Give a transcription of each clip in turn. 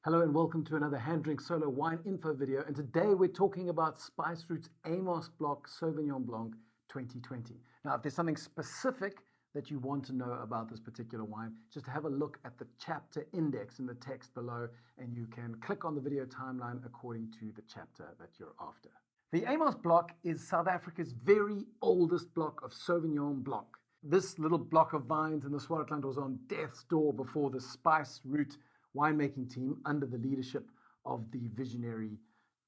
Hello and welcome to another HanDrinksSolo wine info video, and today we're talking about Spice Root's Amos Block Sauvignon Blanc 2020. Now, if there's something specific that you want to know about this particular wine, just have a look at the chapter index in the text below and you can click on the video timeline according to the chapter that you're after. The Amos Block is South Africa's very oldest block of Sauvignon Blanc. This little block of vines in the Swartland was on death's door before the Spice Root winemaking team, under the leadership of the visionary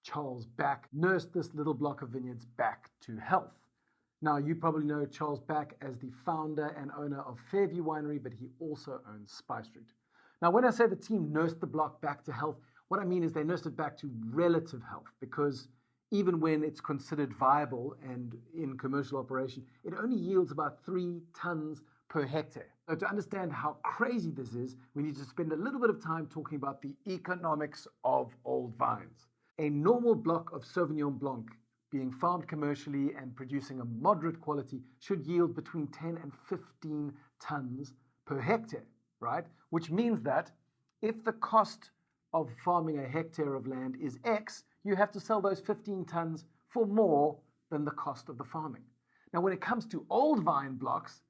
Charles Back, nursed this little block of vineyards back to health. Now, you probably know Charles Back as the founder and owner of Fairview Winery, but he also owns Spice Root. Now, when I say the team nursed the block back to health, what I mean is they nursed it back to relative health, because even when it's considered viable and in commercial operation, it only yields about 3 tons per hectare. So to understand how crazy this is, we need to spend a little bit of time talking about the economics of old vines. A normal block of Sauvignon Blanc being farmed commercially and producing a moderate quality should yield between 10 and 15 tons per hectare, right? Which means that if the cost of farming a hectare of land is X, you have to sell those 15 tons for more than the cost of the farming. Now, when it comes to old vine blocks,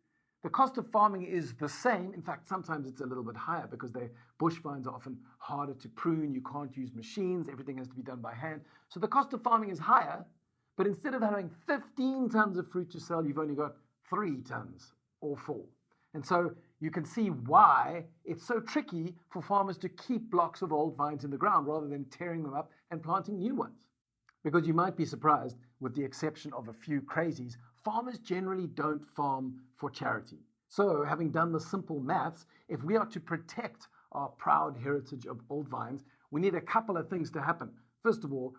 the cost of farming is the same. In fact, sometimes it's a little bit higher because bush vines are often harder to prune. You can't use machines. Everything has to be done by hand. So the cost of farming is higher, but instead of having 15 tons of fruit to sell, you've only got 3 tons or 4. And so you can see why it's so tricky for farmers to keep blocks of old vines in the ground rather than tearing them up and planting new ones. Because you might be surprised, with the exception of a few crazies, farmers generally don't farm for charity. So, having done the simple maths, if we are to protect our proud heritage of old vines, we need a couple of things to happen. First of all,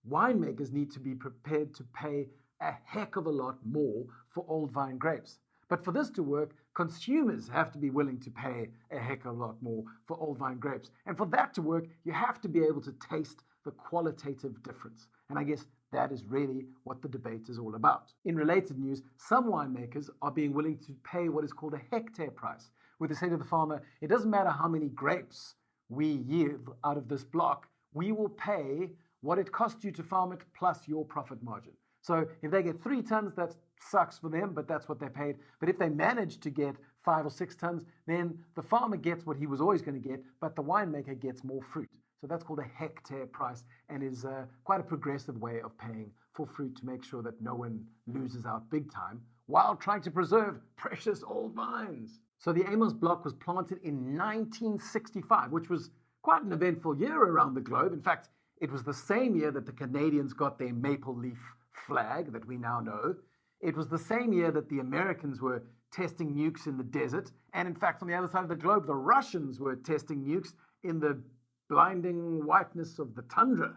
winemakers need to be prepared to pay a heck of a lot more for old vine grapes. But for this to work, consumers have to be willing to pay a heck of a lot more for old vine grapes. And for that to work, you have to be able to taste the qualitative difference. And I guess that is really what the debate is all about. In related news, some winemakers are being willing to pay what is called a hectare price, where they say to the farmer, it doesn't matter how many grapes we yield out of this block, we will pay what it costs you to farm it plus your profit margin. So if they get 3 tons, that sucks for them, but that's what they paid. But if they manage to get 5 or 6 tons, then the farmer gets what he was always going to get, but the winemaker gets more fruit. So that's called a hectare price, and is quite a progressive way of paying for fruit to make sure that no one loses out big time while trying to preserve precious old vines. So the Amos block was planted in 1965, which was quite an eventful year around the globe. In fact, it was the same year that the Canadians got their maple leaf flag that we now know. It was the same year that the Americans were testing nukes in the desert. And in fact, on the other side of the globe, the Russians were testing nukes in the blinding whiteness of the tundra.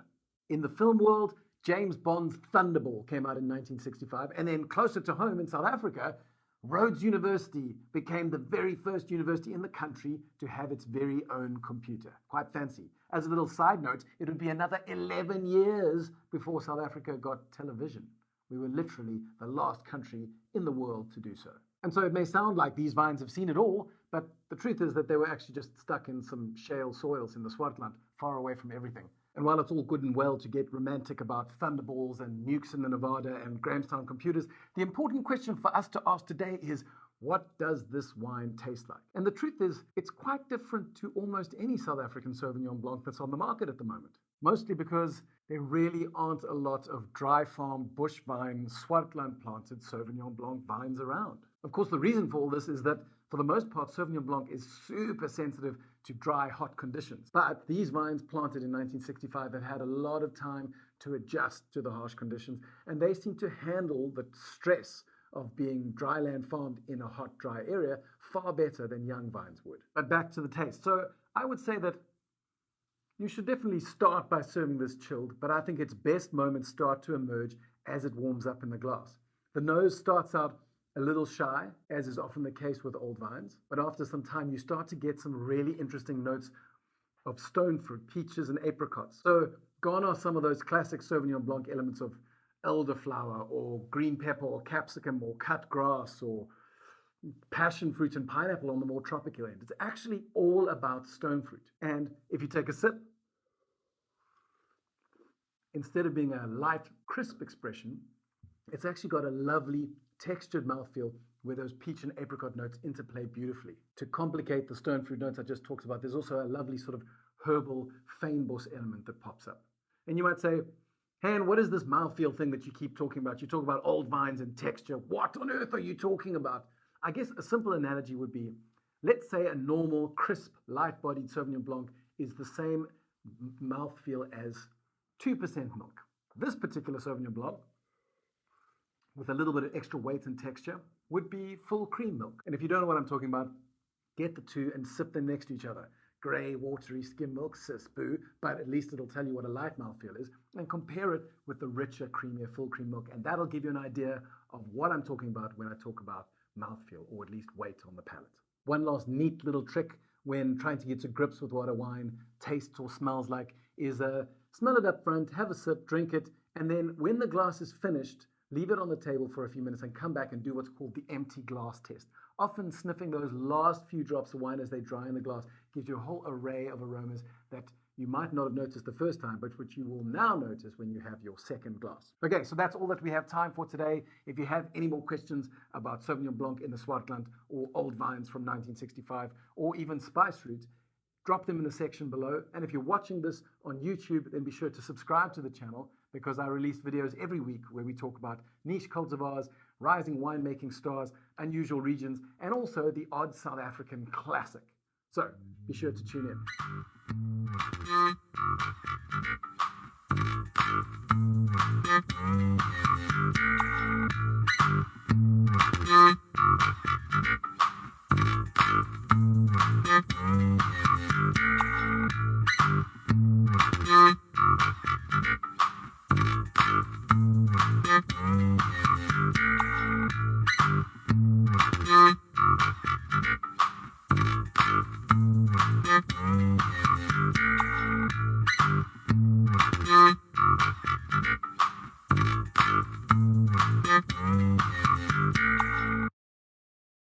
In the film world, James Bond's Thunderball came out in 1965. And then closer to home in South Africa, Rhodes University became the very first university in the country to have its very own computer. Quite fancy. As a little side note, it would be another 11 years before South Africa got television. We were literally the last country in the world to do so. And so it may sound like these vines have seen it all, but the truth is that they were actually just stuck in some shale soils in the Swartland, far away from everything. And while it's all good and well to get romantic about thunderballs and nukes in the Nevada and Grahamstown computers, the important question for us to ask today is, what does this wine taste like? And the truth is, it's quite different to almost any South African Sauvignon Blanc that's on the market at the moment. Mostly because there really aren't a lot of dry farm, bush vine, Swartland planted Sauvignon Blanc vines around. Of course, the reason for all this is that for the most part, Sauvignon Blanc is super sensitive to dry, hot conditions. But these vines planted in 1965 have had a lot of time to adjust to the harsh conditions, and they seem to handle the stress of being dryland farmed in a hot, dry area far better than young vines would. But back to the taste. So I would say that you should definitely start by serving this chilled, but I think its best moments start to emerge as it warms up in the glass. The nose starts out a little shy, as is often the case with old vines, but after some time you start to get some really interesting notes of stone fruit, peaches and apricots. So gone are some of those classic Sauvignon Blanc elements of elderflower or green pepper or capsicum or cut grass or passion fruit and pineapple on the more tropical end. It's actually all about stone fruit. And if you take a sip, instead of being a light, crisp expression, it's actually got a lovely textured mouthfeel where those peach and apricot notes interplay beautifully. To complicate the stone fruit notes I just talked about, there's also a lovely sort of herbal fynbos element that pops up. And you might say, Han, what is this mouthfeel thing that you keep talking about? You talk about old vines and texture. What on earth are you talking about? I guess a simple analogy would be, let's say a normal, crisp, light-bodied Sauvignon Blanc is the same mouthfeel as 2% milk. This particular Sauvignon Blanc, with a little bit of extra weight and texture, would be full cream milk. And if you don't know what I'm talking about, get the two and sip them next to each other. Grey, watery skim milk, sis, boo, but at least it'll tell you what a light mouthfeel is, and compare it with the richer, creamier, full cream milk, and that'll give you an idea of what I'm talking about when I talk about mouthfeel, or at least weight on the palate. One last neat little trick when trying to get to grips with what a wine tastes or smells like is smell it up front, have a sip, drink it, and then when the glass is finished, leave it on the table for a few minutes and come back and do what's called the empty glass test. Often sniffing those last few drops of wine as they dry in the glass gives you a whole array of aromas that you might not have noticed the first time, but which you will now notice when you have your second glass. Okay, so that's all that we have time for today. If you have any more questions about Sauvignon Blanc in the Swartland, or old vines from 1965, or even spice fruit, drop them in the section below. And if you're watching this on YouTube, then be sure to subscribe to the channel, because I release videos every week where we talk about niche cultivars, rising winemaking stars, unusual regions, and also the odd South African classic. So be sure to tune in.